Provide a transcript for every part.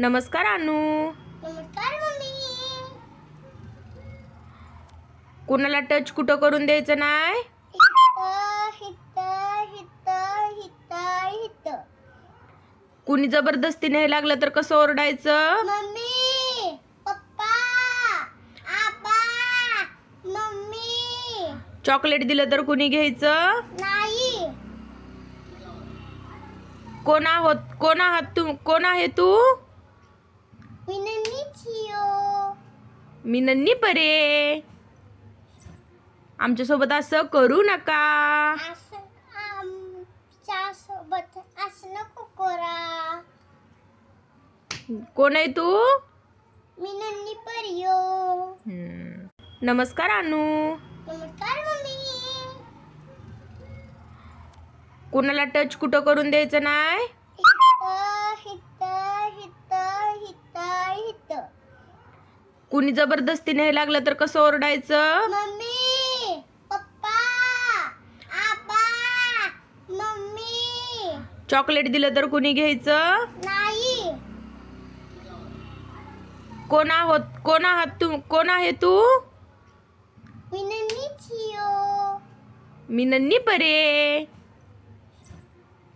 नमस्कार अनु. नमस्कार मम्मी. कोणाला टच कुठं करून द्यायचं नाही. हित हित हित हित. कुणी जबरदस्तीने हे लागलं तर कसं ओरडायचं. मम्मी पप्पा आबा मम्मी. चॉकलेट दिलं तर कुणी घ्यायचं नाही. कोण आहे तू. मी नन्ही छियो. मी नन्ही परे. आमच्यासोबत असं करू नका. असं आमच्या सोबत असं नको करा. कोण आहे तू. मी नन्ही परियो. नमस्कार अनु. नमस्कार मम्मी. कोणाला टच कुठं करून द्यायचं नाही. हित हित हित हित. कुणी जबरदस्तीने हे लागलं तर कसं ओरडायचं. मम्मी पप्पा आबा मम्मी. चॉकलेट दिलं तर कुणी घ्यायचं नाही. कोण आहे तू. मी नन्ही छियो. मी नन्ही परे.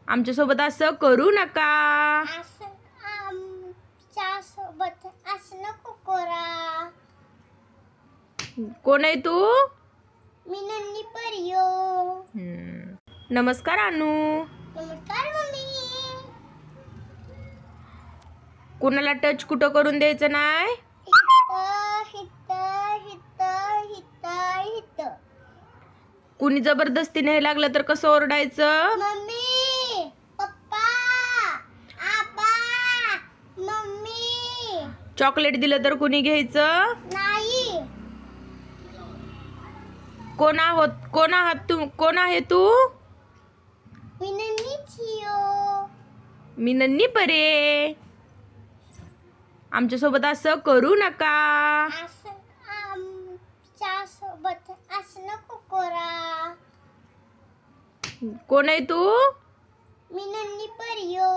आमच्यासोबत असं करू नका. असं आमच्या सोबत असं नको करा. कोण आहे तू. मी नन्ही परियो. नमस्कार अनु. नमस्कार मम्मी. कोणाला टच कुठं करून द्यायचं नाही. हित हित हित हित. कुणी जबरदस्तीने हे लागलं तर कसं ओरडायचं. मम्मी पप्पा आबा मम्मी. चॉकलेट दिलं तर कुणी घ्यायचं नाही. कोण आहे तू. मी नन्ही छियो. मी नन्ही परे. आमच्यासोबत असं करू नका. असं आमच्या सोबत असं नको करा. कोण आहे तू. मी नन्ही परियो.